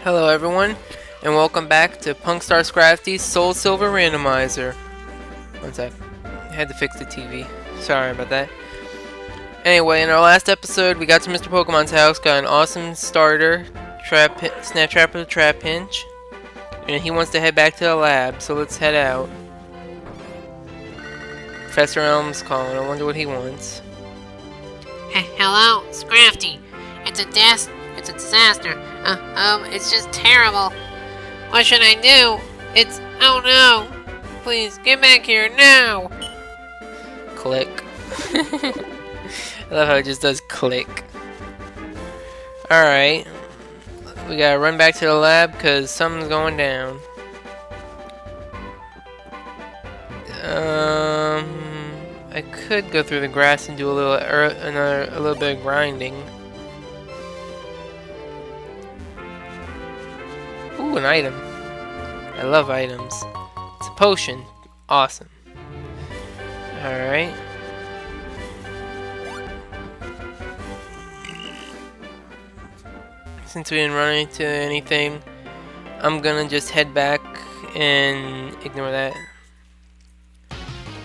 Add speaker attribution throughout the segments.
Speaker 1: Hello everyone, and welcome back to Punkstar Scrafty's SoulSilver Randomizer. One sec. I had to fix the TV. Sorry about that. Anyway, in our last episode, we got to Mr. Pokemon's house, got an awesome starter, Snaptraper Trapinch, and he wants to head back to the lab, so let's head out. Professor Elm's calling. I wonder what he wants.
Speaker 2: Hello, Scrafty. It's a disaster. It's just terrible. What should I do? Oh no. Please, get back here now.
Speaker 1: Click. I love how it just does click. Alright. We gotta run back to the lab because something's going down. I could go through the grass and do a little bit of grinding. Ooh, an item. I love items. It's a potion. Awesome. Alright. Since we didn't run into anything, I'm gonna just head back and ignore that.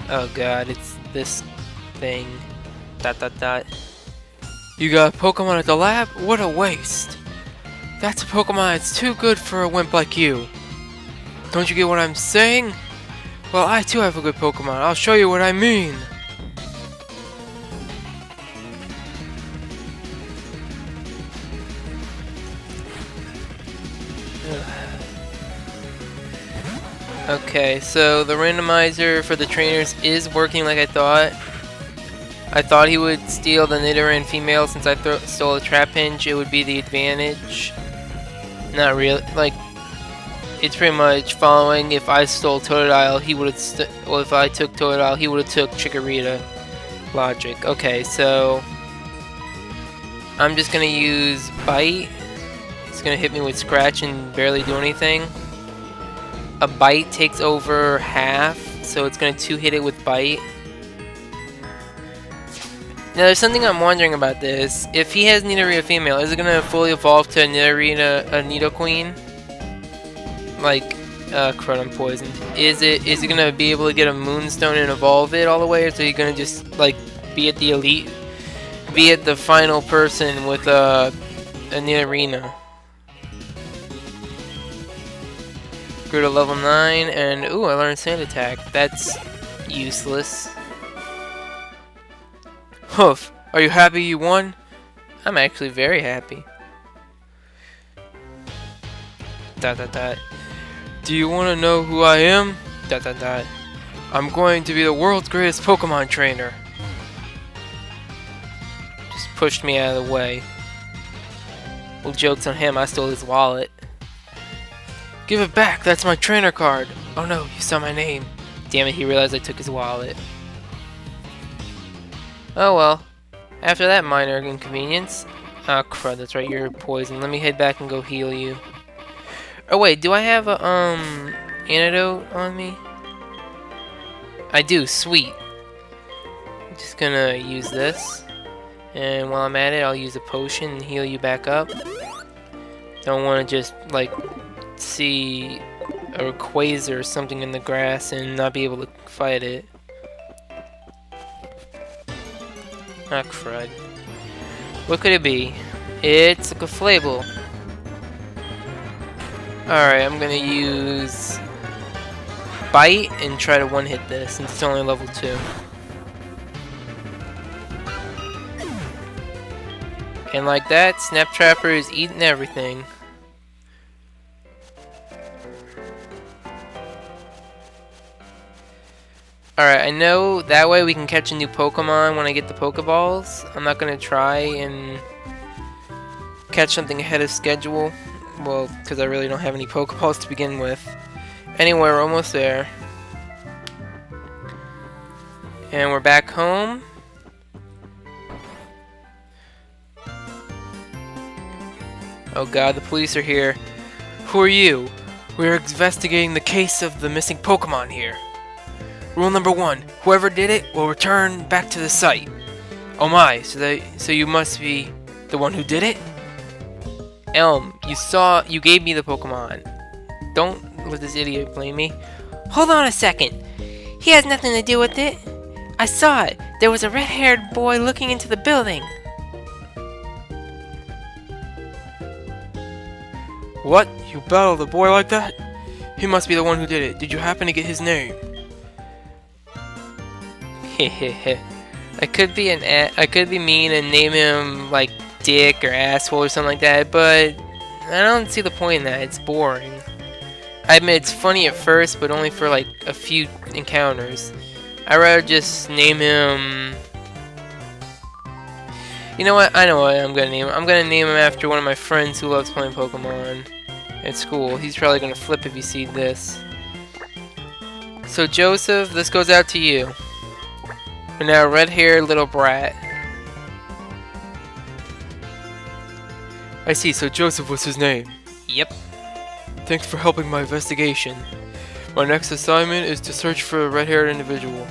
Speaker 1: Oh god, it's this thing. ... You got a Pokemon at the lab? What a waste! That's a Pokemon that's too good for a wimp like you. Don't you get what I'm saying? Well, I too have a good Pokemon. I'll show you what I mean. Okay, so the randomizer for the trainers is working like I thought. I thought he would steal the Nidoran female since I stole a Trapinch. It would be the advantage. Not really. Like, it's pretty much following. If I stole Totodile, he would have. Well, if I took Totodile, he would have took Chikorita. Logic. Okay, so I'm just gonna use Bite. It's gonna hit me with Scratch and barely do anything. A Bite takes over half, so it's gonna two-hit it with Bite. Now, there's something I'm wondering about this. If he has Nidorina female, is it gonna fully evolve to a Nidoqueen? Like, crud, I'm poisoned. Is it gonna be able to get a Moonstone and evolve it all the way, or is he gonna just like be at the elite, be at the final person with a Nidorina? Grew to level 9, and ooh, I learned Sand Attack. That's useless. Hoof, are you happy you won? I'm actually very happy. ... Do you want to know who I am? ... I'm going to be the world's greatest Pokemon trainer. Just pushed me out of the way. Well, joke's on him, I stole his wallet. Give it back, that's my trainer card. Oh no, you saw my name. Damn it, he realized I took his wallet. Oh well. After that minor inconvenience. Oh crud, that's right, you're poisoned. Let me head back and go heal you. Oh wait, do I have a antidote on me? I do, sweet. I'm just gonna use this. And while I'm at it, I'll use a potion and heal you back up. Don't wanna just like see a Quasar or something in the grass and not be able to fight it. Ah, crud. What could it be? It's a Clefable. Alright, I'm gonna use Bite and try to one-hit this since it's only level 2. And like that, Snaptraper is eating everything. Alright, I know that way we can catch a new Pokemon when I get the Pokeballs. I'm not gonna try and catch something ahead of schedule. Well, because I really don't have any Pokeballs to begin with. Anyway, we're almost there. And we're back home. Oh god, the police are here. Who are you? We're investigating the case of the missing Pokemon here. Rule number 1, whoever did it will return back to the site. Oh my, so you must be the one who did it? Elm, you gave me the Pokemon. Don't let this idiot blame me.
Speaker 2: Hold on a second. He has nothing to do with it. I saw it. There was a red-haired boy looking into the building.
Speaker 1: What? You battled a boy like that? He must be the one who did it. Did you happen to get his name? Hehehe. I could be mean and name him like Dick or Asshole or something like that, but I don't see the point in that. It's boring. I admit it's funny at first, but only for like a few encounters. I'd rather just name him... You know what? I know what I'm gonna name him. I'm gonna name him after one of my friends who loves playing Pokemon at school. He's probably gonna flip if he sees this. So Joseph, this goes out to you. You're now a red-haired little brat. I see, so Joseph was his name.
Speaker 2: Yep.
Speaker 1: Thanks for helping my investigation. My next assignment is to search for a red-haired individual.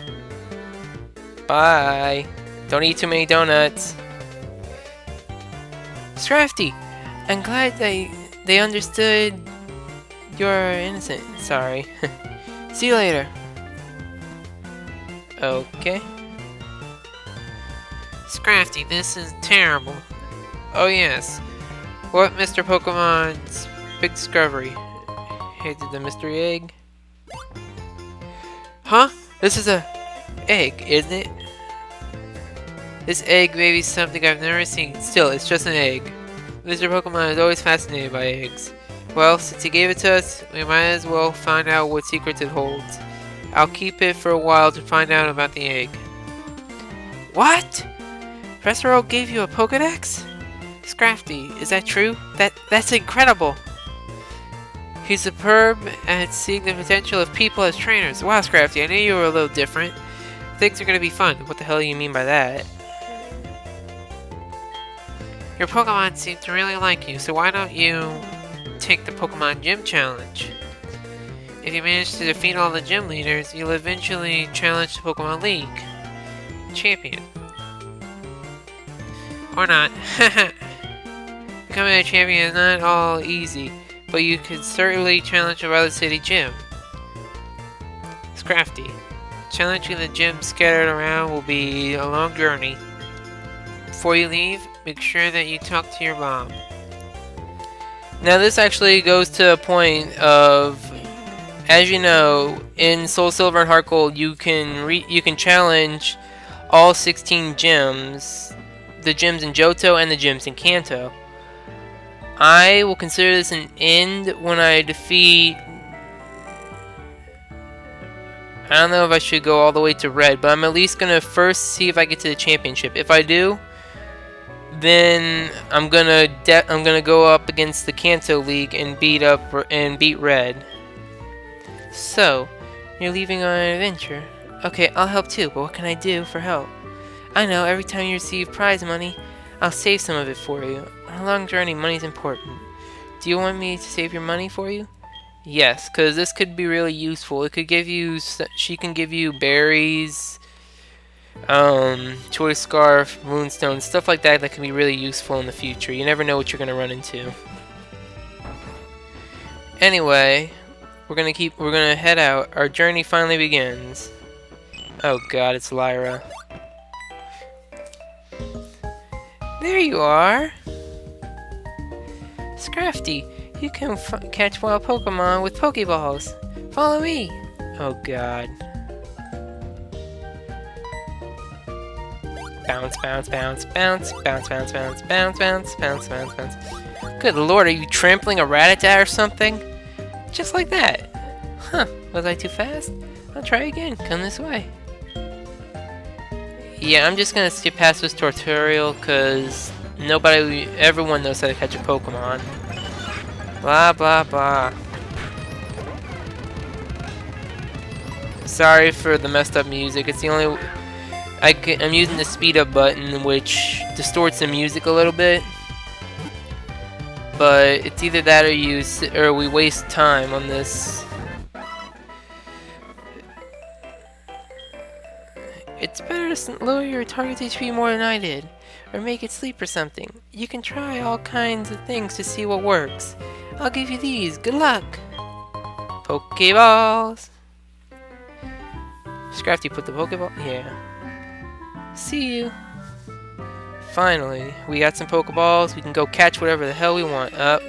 Speaker 1: Bye. Don't eat too many donuts. Scrafty, I'm glad they understood you're innocent. Sorry. See you later. Okay.
Speaker 2: Scrafty, this is terrible. Oh yes. What Mr. Pokemon's big discovery? Hated the mystery egg.
Speaker 1: Huh? This is a egg, isn't it?
Speaker 2: This egg may be something I've never seen. Still, it's just an egg. Mr. Pokemon is always fascinated by eggs. Well, since he gave it to us, we might as well find out what secrets it holds. I'll keep it for a while to find out about the egg.
Speaker 1: What?
Speaker 2: Professor Oak gave you a Pokedex? Scrafty, is that true? That's incredible! He's superb at seeing the potential of people as trainers. Wow, Scrafty, I knew you were a little different. Things are gonna be fun. What the hell do you mean by that? Your Pokemon seem to really like you, so why don't you take the Pokemon Gym Challenge? If you manage to defeat all the gym leaders, you'll eventually challenge the Pokemon League champion. Or not. Becoming a champion is not all easy, but you can certainly challenge a Violet City gym. Scrafty, challenging the gym scattered around will be a long journey. Before you leave, make sure that you talk to your mom.
Speaker 1: Now this actually goes to a point of, as you know, in Soul Silver and Heart Gold, you can challenge all 16 gyms, the gyms in Johto and the gyms in Kanto. I will consider this an end when I defeat... I don't know if I should go all the way to Red, but I'm at least gonna first see if I get to the championship. If I do, then I'm gonna go up against the Kanto League and beat Red. So, you're leaving on an adventure. Okay, I'll help too, but what can I do for help? I know, every time you receive prize money, I'll save some of it for you. On a long journey, money's important. Do you want me to save your money for you? Yes, because this could be really useful. It could give you, she can give you berries, choice scarf, moonstone, stuff like that that can be really useful in the future. You never know what you're gonna run into. Anyway, we're gonna head out. Our journey finally begins. Oh god, it's Lyra. There you are! Scrafty, you can catch wild Pokemon with Pokeballs. Follow me! Oh god. Bounce, bounce, bounce, bounce, bounce, bounce, bounce, bounce, bounce, bounce, bounce, bounce. Good lord, are you trampling a Rattata or something? Just like that. Huh, was I too fast? I'll try again. Come this way. Yeah, I'm just gonna skip past this tutorial because everyone knows how to catch a Pokemon. Blah blah blah. Sorry for the messed up music. It's the only I'm using the speed up button, which distorts the music a little bit. But it's either that or we waste time on this. It's better to lower your target HP more than I did. or make it sleep or something. You can try all kinds of things to see what works. I'll give you these. Good luck. Pokeballs. Scrafty put the Pokeball. Yeah. See you. Finally, we got some Pokeballs. We can go catch whatever the hell we want. Up.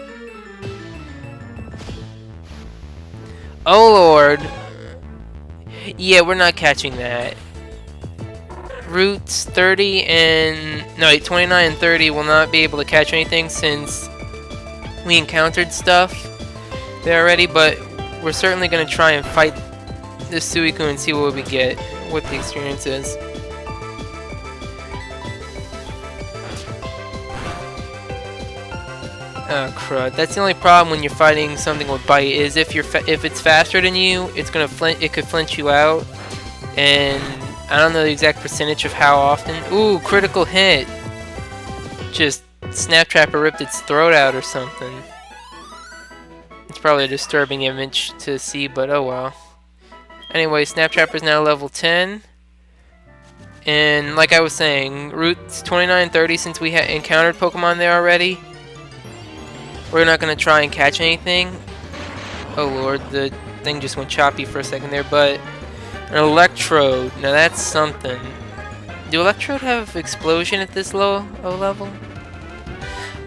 Speaker 1: Oh Lord. Yeah, we're not catching that. Routes 30 and... No, wait, 29 and 30 will not be able to catch anything since we encountered stuff there already, but we're certainly going to try and fight this Suicune and see what we get, what the experience is. Oh crud! That's the only problem when you're fighting something with bite is if it's faster than you, it could flinch you out, and I don't know the exact percentage of how often. Ooh, critical hit! Just Snaptraper ripped its throat out or something. It's probably a disturbing image to see, but oh well. Anyway, Snaptrapper's now level 10. And like I was saying, routes 29 and 30, since we encountered Pokemon there already, we're not going to try and catch anything. Oh lord, the thing just went choppy for a second there, but an Electrode. Now that's something. Do Electrode have explosion at this low level?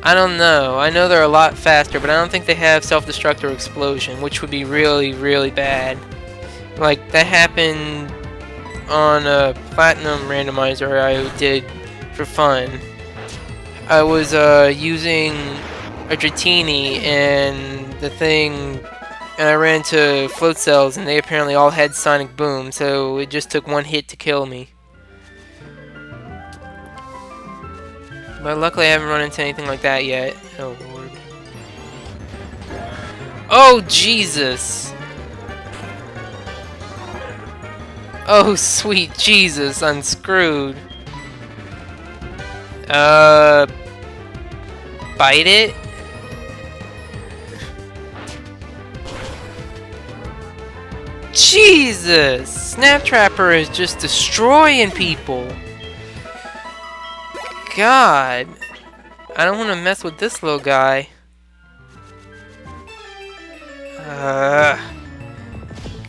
Speaker 1: I don't know. I know they're a lot faster, but I don't think they have self-destruct or explosion, which would be really, really bad. Like, that happened on a Platinum Randomizer I did for fun. I was using a Dratini and the thing, and I ran into Float Cells, and they apparently all had Sonic Boom, so it just took one hit to kill me. But luckily I haven't run into anything like that yet. Oh lord. Oh Jesus! Oh sweet Jesus, unscrewed. Bite it? Jesus! Snaptrapper is just destroying people. God, I don't want to mess with this little guy.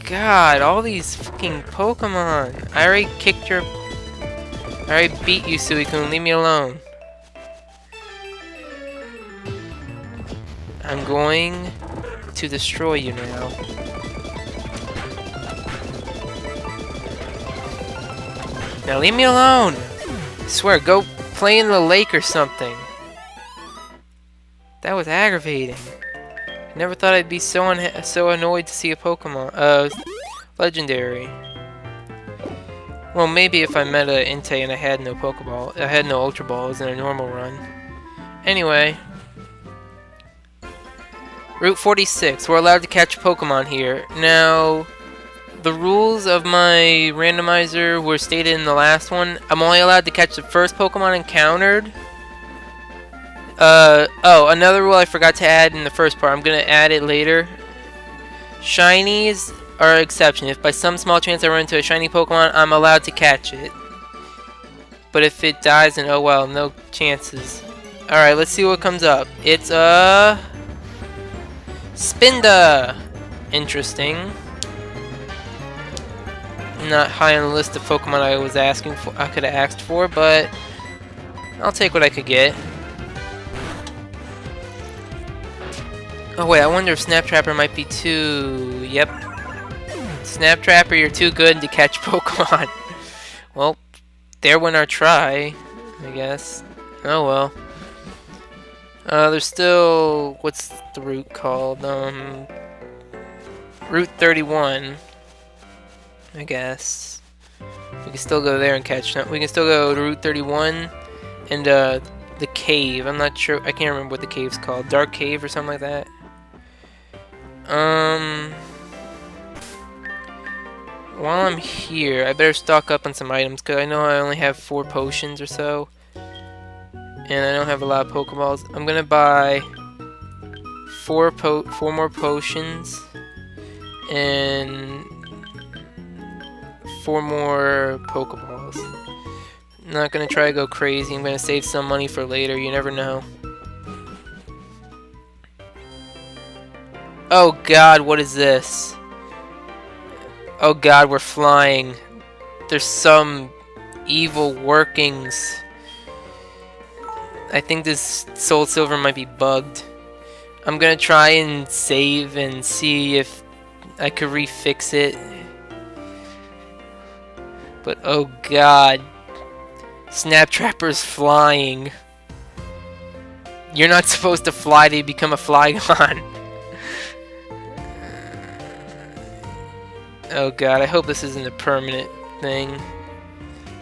Speaker 1: God, all these fucking Pokemon. I already kicked your... I already beat you, Suicune. Leave me alone. I'm going to destroy you now. Now leave me alone. I swear, go play in the lake or something. That was aggravating. Never thought I'd be so annoyed to see a Pokemon, legendary. Well, maybe if I met a Entei and I had no Pokeball, I had no Ultra Balls in a normal run. Anyway, Route 46. We're allowed to catch Pokemon here. Now, the rules of my randomizer were stated in the last one. I'm only allowed to catch the first Pokemon encountered. Oh, another rule I forgot to add in the first part. I'm gonna add it later. Shinies are an exception. If by some small chance I run into a shiny Pokemon, I'm allowed to catch it. But if it dies, then oh well, no chances. Alright, let's see what comes up. It's a Spinda! Interesting. Not high on the list of Pokemon I was asking for. I could have asked for, but I'll take what I could get. Oh wait, I wonder if Snaptrapper might be too... Yep. Snaptrapper, you're too good to catch Pokemon. Well, there went our try, I guess. Oh well. There's still... What's the route called? Route 31. I guess. We can still go there and catch them. We can still go to Route 31 and the cave. I'm not sure. I can't remember what the cave's called. Dark Cave or something like that. While I'm here, I better stock up on some items because I know I only have 4 potions or so. And I don't have a lot of Pokeballs. I'm gonna buy 4 more potions and 4 more Pokeballs. not gonna try to go crazy. I'm gonna save some money for later. You never know. Oh god, what is this? Oh god, we're flying. There's some evil workings. I think this SoulSilver might be bugged. I'm gonna try and save and see if I could refix it. But oh god. Snaptraper's flying. You're not supposed to fly to become a Flygon. Oh god, I hope this isn't a permanent thing.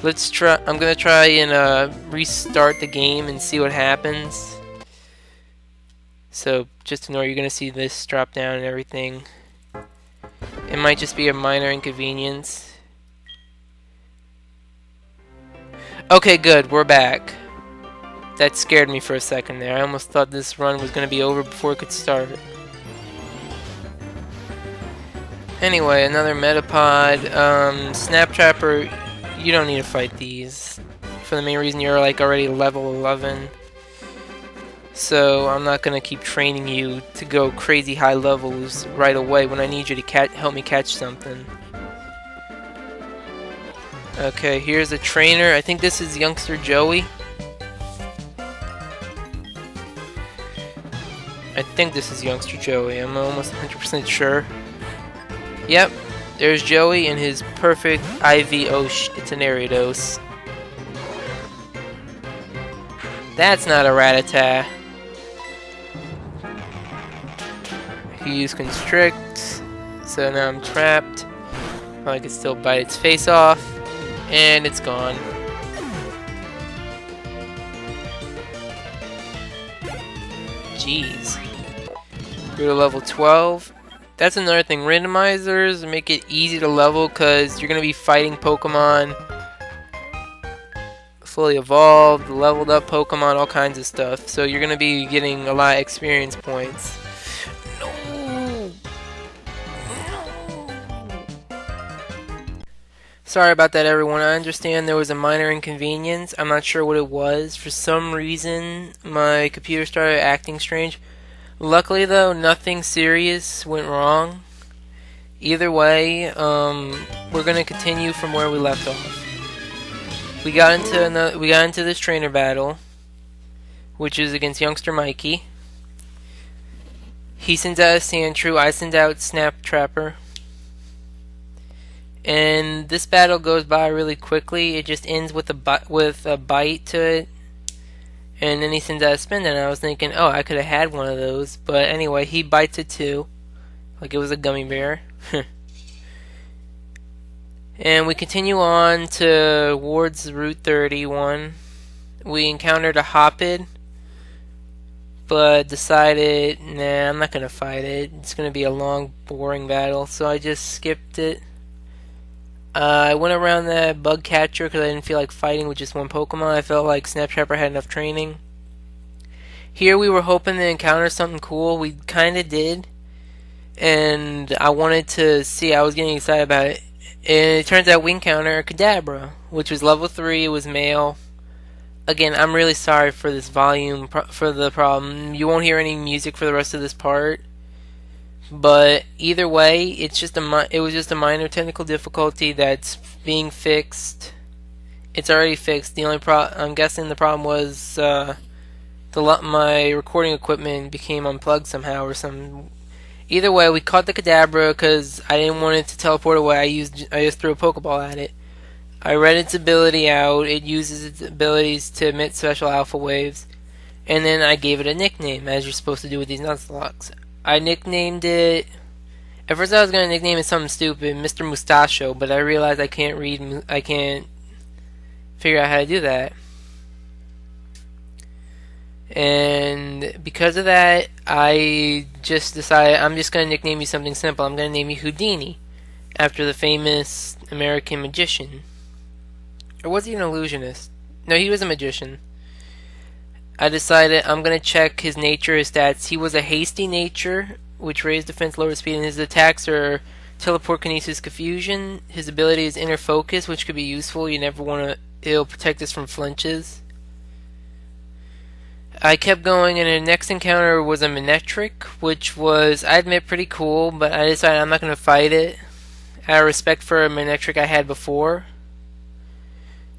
Speaker 1: Let's try. I'm gonna try and restart the game and see what happens. So just ignore. You're gonna see this drop down and everything. It might just be a minor inconvenience. Okay, good. We're back. That scared me for a second there. I almost thought this run was gonna be over before it could start. Anyway, another Metapod. Snaptraper, you don't need to fight these. For the main reason you're like already level 11. So I'm not gonna keep training you to go crazy high levels right away when I need you to help me catch something. Okay, here's a trainer. I think this is youngster Joey. I think this is youngster Joey. I'm almost 100% sure. Yep, there's Joey and his perfect IV Osh. It's an Ariados. That's not a Rattata. He used Constrict, so now I'm trapped. Well, I can still bite its face off, and it's gone. Jeez. Go to level 12. That's another thing. Randomizers make it easy to level because you're going to be fighting Pokemon fully evolved, leveled up Pokemon, all kinds of stuff. So you're going to be getting a lot of experience points. No! Sorry about that, everyone. I understand there was a minor inconvenience. I'm not sure what it was. For some reason, my computer started acting strange. Luckily, though, nothing serious went wrong. Either way, we're gonna continue from where we left off. We got into this trainer battle, which is against youngster Mikey. He sends out a Sandshrew. I send out Snaptraper. And this battle goes by really quickly. It just ends with a bite to it. And then he sends out a spin, and I was thinking, oh, I could have had one of those. But anyway, he bites it too. Like it was a gummy bear. And we continue on towards Route 31. We encountered a Hoppid. But decided, nah, I'm not going to fight it. It's going to be a long, boring battle. So I just skipped it. I went around that bug catcher because I didn't feel like fighting with just one Pokemon. I felt like Snaptraper had enough training. Here we were hoping to encounter something cool. We kind of did. And I wanted to see. I was getting excited about it. And it turns out we encountered a Kadabra, which was level 3. It was male. Again, I'm really sorry for this volume, for the problem. You won't hear any music for the rest of this part. But either way, it was just a minor technical difficulty that's being fixed. It's already fixed. The only I'm guessing the problem was my recording equipment became unplugged somehow or some. Either way, we caught the Kadabra because I didn't want it to teleport away. I just threw a Pokeball at it. I read its ability out. It uses its abilities to emit special alpha waves, and then I gave it a nickname, as you're supposed to do with these Nuzlocks. I nicknamed it. At first, I was gonna nickname it something stupid, Mr. Mustacho, but I realized I can't figure out how to do that. And because of that, I just decided I'm just gonna nickname you something simple. I'm gonna name you Houdini, after the famous American magician. Or was he an illusionist? No, he was a magician. I decided I'm going to check his nature, his stats. He was a hasty nature, which raised defense, lower speed, and his attacks are teleport, kinesis, confusion. His ability is inner focus, which could be useful. You never want to it'll protect us from flinches. I kept going, and the next encounter was a Manectric, which was, I admit, pretty cool, but I decided I'm not going to fight it out of respect for a Manectric I had before.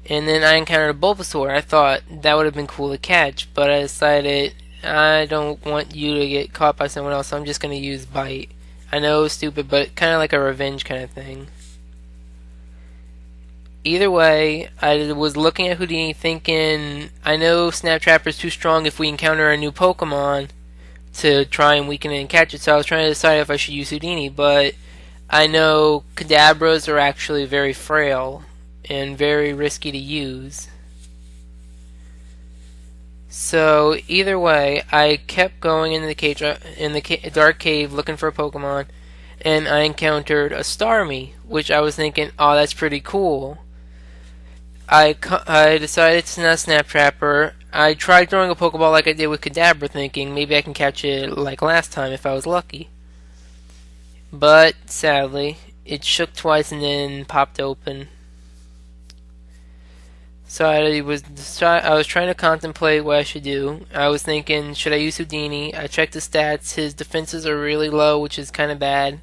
Speaker 1: And then I encountered a Bulbasaur. I thought that would have been cool to catch, but I decided I don't want you to get caught by someone else, so I'm just going to use Bite. I know it's stupid, but kind of like a revenge kind of thing. Either way, I was looking at Houdini thinking, I know Snaptraper is too strong if we encounter a new Pokemon to try and weaken it and catch it, so I was trying to decide if I should use Houdini, but I know Kadabras are actually very frail and very risky to use. So either way, I kept going into the dark cave looking for a Pokemon, and I encountered a Starmie, which I was thinking, oh, that's pretty cool. I decided to not Snaptrapper. I tried throwing a Pokeball like I did with Kadabra, thinking maybe I can catch it like last time if I was lucky. But sadly, it shook twice and then popped open. So I was trying to contemplate what I should do. I was thinking, should I use Houdini? I checked the stats. His defenses are really low, which is kind of bad.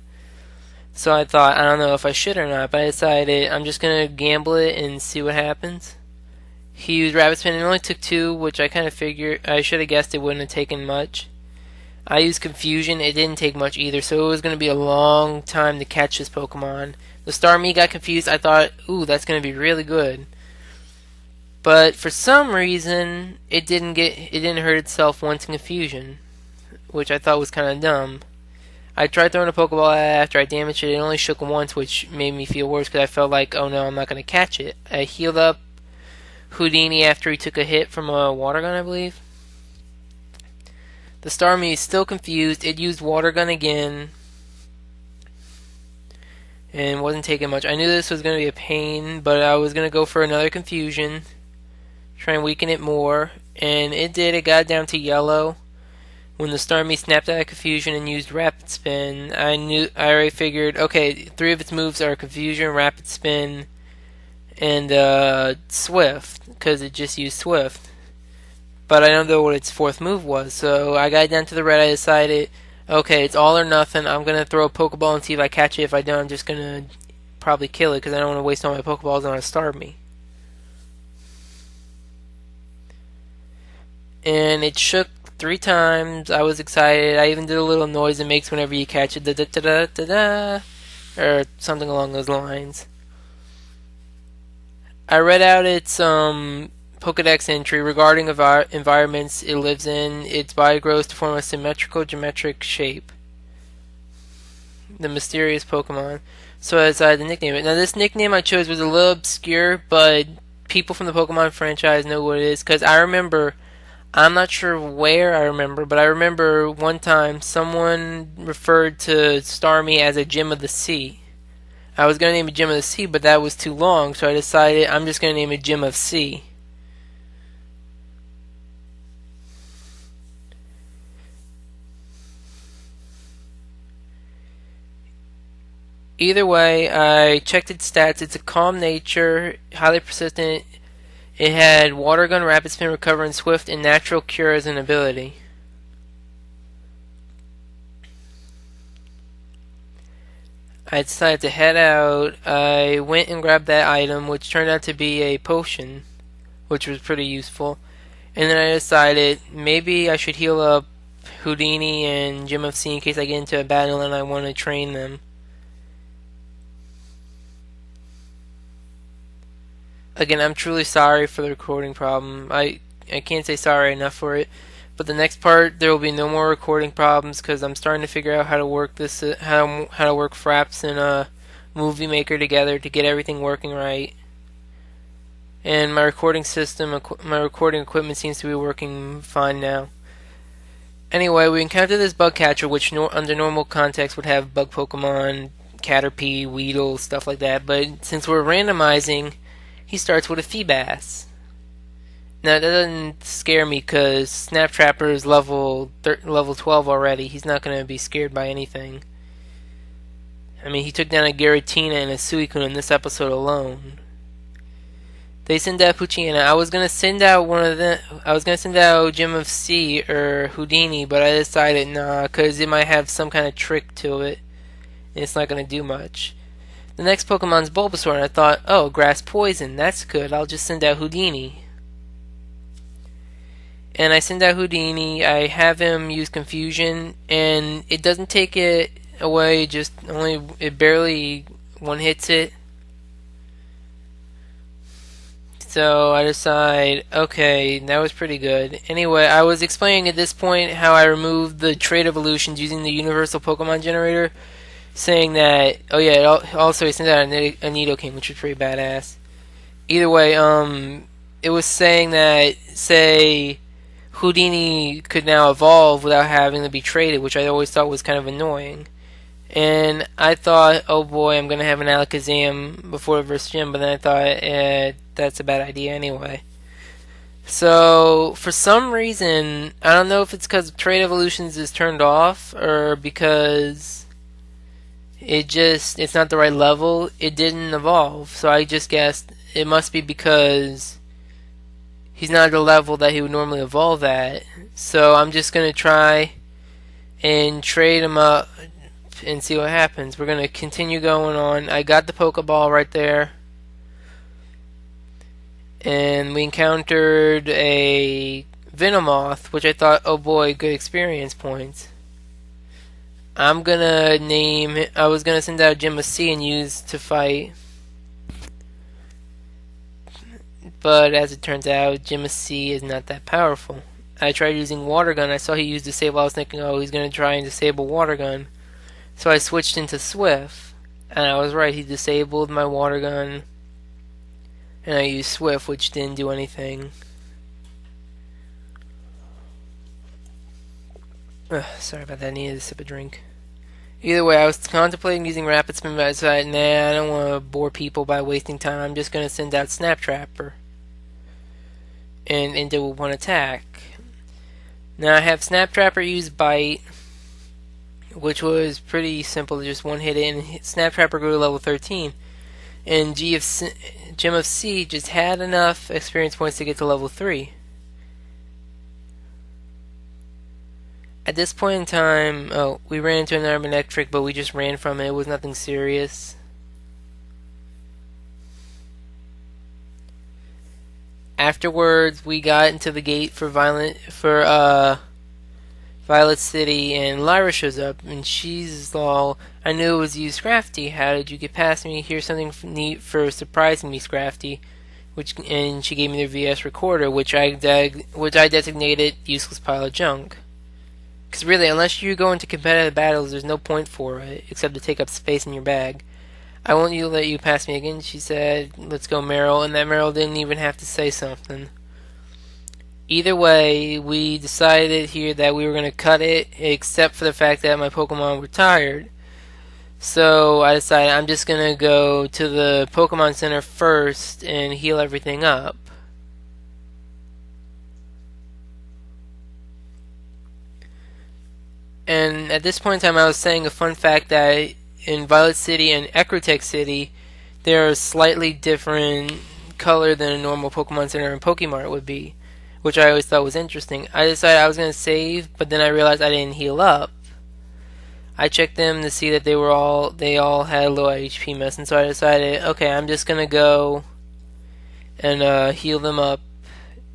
Speaker 1: So I thought, I don't know if I should or not, but I decided I'm just going to gamble it and see what happens. He used Rapid Spin and it only took 2, which I kind of figured, I should have guessed it wouldn't have taken much. I used Confusion, it didn't take much either, so it was going to be a long time to catch this Pokemon. The Starmie got confused, I thought, ooh, that's going to be really good. But for some reason, it didn't hurt itself once in Confusion, which I thought was kind of dumb. I tried throwing a Pokeball at it after I damaged it. It only shook once, which made me feel worse because I felt like, oh no, I'm not going to catch it. I healed up Houdini after he took a hit from a Water Gun, I believe. The Starmie is still confused. It used Water Gun again and wasn't taking much. I knew this was going to be a pain, but I was going to go for another Confusion, try and weaken it more, and it did. It got down to yellow. When the Starmie snapped out of Confusion and used Rapid Spin, I already figured, okay, 3 of its moves are Confusion, Rapid Spin, and Swift, because it just used Swift. But I don't know what its 4th move was, so I got down to the red. I decided, okay, it's all or nothing. I'm going to throw a Pokeball and see if I catch it. If I don't, I'm just going to probably kill it, because I don't want to waste all my Pokeballs on a Starmie. And it shook 3 times. I was excited. I even did a little noise it makes whenever you catch it, da da da da da, or something along those lines. I read out its Pokedex entry regarding environments it lives in. Its body grows to form a symmetrical geometric shape. The mysterious Pokemon. So I decided to nickname it. Now this nickname I chose was a little obscure, but people from the Pokemon franchise know what it is, because I remember, I'm not sure where I remember, but I remember one time someone referred to Starmie as a Gem of the Sea. I was going to name it Gem of the Sea, but that was too long, so I decided I'm just going to name it Gem of Sea. Either way, I checked its stats. It's a calm nature, highly persistent. It had Water Gun, Rapid Spin, Recover, and Swift, and Natural Cure as an ability. I decided to head out. I went and grabbed that item, which turned out to be a potion, which was pretty useful. And then I decided maybe I should heal up Houdini and Gem of Sea in case I get into a battle and I want to train them. Again, I'm truly sorry for the recording problem. I can't say sorry enough for it. But the next part, there will be no more recording problems because I'm starting to figure out how to work this, how to work Fraps and Movie Maker together to get everything working right. And my recording system, my recording equipment seems to be working fine now. Anyway, we encountered this bug catcher, which under normal context would have bug Pokemon, Caterpie, Weedle, stuff like that. But since we're randomizing, he starts with a Feebas. Now that doesn't scare me because Snaptraper is level 12 already. He's not going to be scared by anything. I mean, he took down a Giratina and a Suicune in this episode alone. They send out Poochyena. I was gonna send out one of them. I was gonna send out Gem of Sea or Houdini, but I decided nah, cause it might have some kind of trick to it, and it's not gonna do much. The next Pokemon's Bulbasaur, and I thought, oh, Grass Poison, that's good. I'll just send out Houdini. And I send out Houdini. I have him use Confusion, and it doesn't take it away. Just only it barely one hits it. So I decide, okay, that was pretty good. Anyway, I was explaining at this point how I removed the trait evolutions using the Universal Pokemon Generator, saying that, oh yeah, also it sent out a Nidoking, which was pretty badass. Either way, it was saying that, say, Houdini could now evolve without having to be traded, which I always thought was kind of annoying. And I thought, oh boy, I'm going to have an Alakazam before versus Gym, but then I thought, that's a bad idea anyway. So, for some reason, I don't know if it's because Trade Evolutions is turned off, or because it's not the right level, it didn't evolve. So I just guessed it must be because he's not at the level that he would normally evolve at. So I'm just going to try and trade him up and see what happens. We're going to continue going on. I got the Pokeball right there. And we encountered a Venomoth, which I thought, oh boy, good experience points. I'm going to name... I was going to send out Gem of Sea and use to fight. But as it turns out, Gem of Sea is not that powerful. I tried using Water Gun. I saw he used Disable. I was thinking, oh, he's going to try and disable Water Gun. So I switched into Swift, and I was right, he disabled my Water Gun, and I used Swift, which didn't do anything. Sorry about that, I needed a sip of drink. Either way, I was contemplating using Rapid Spin, but I decided, nah, I don't want to bore people by wasting time. I'm just going to send out Snaptrapper and do one attack. Now I have Snaptrapper use Bite, which was pretty simple, just one hit it, and Snaptrapper grew to level 13. And Gem of Sea just had enough experience points to get to level 3. At this point in time, oh, we ran into an Arbonectric, but we just ran from it. It was nothing serious. Afterwards, we got into the gate for Violet City, and Lyra shows up, and she's all, I knew it was you, Scrafty. How did you get past me? Here's something neat for surprising me, Scrafty. And she gave me the VS recorder, which I designated useless pile of junk. Because really, unless you go into competitive battles, there's no point for it, except to take up space in your bag. I won't let you pass me again, she said. Let's go, Meryl. And that Meryl didn't even have to say something. Either way, we decided here that we were going to cut it, except for the fact that my Pokemon were tired. So I decided I'm just going to go to the Pokemon Center first and heal everything up. And at this point in time, I was saying a fun fact that in Violet City and Ecrotech City, they're a slightly different color than a normal Pokemon Center and Pokemart would be, which I always thought was interesting. I decided I was going to save, but then I realized I didn't heal up. I checked them to see that they all had low HP mess, and so I decided, okay, I'm just going to go and heal them up,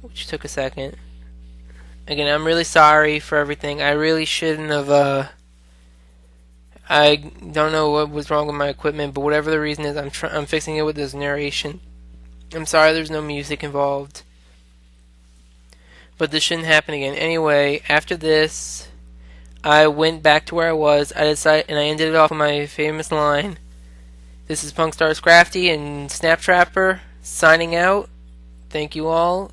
Speaker 1: which took a second. Again, I'm really sorry for everything. I really shouldn't have, I don't know what was wrong with my equipment, but whatever the reason is, I'm fixing it with this narration. I'm sorry there's no music involved. But this shouldn't happen again. Anyway, after this, I went back to where I was. I ended it off with my famous line. This is Punkstar Scrafty and Snaptrapper signing out. Thank you all.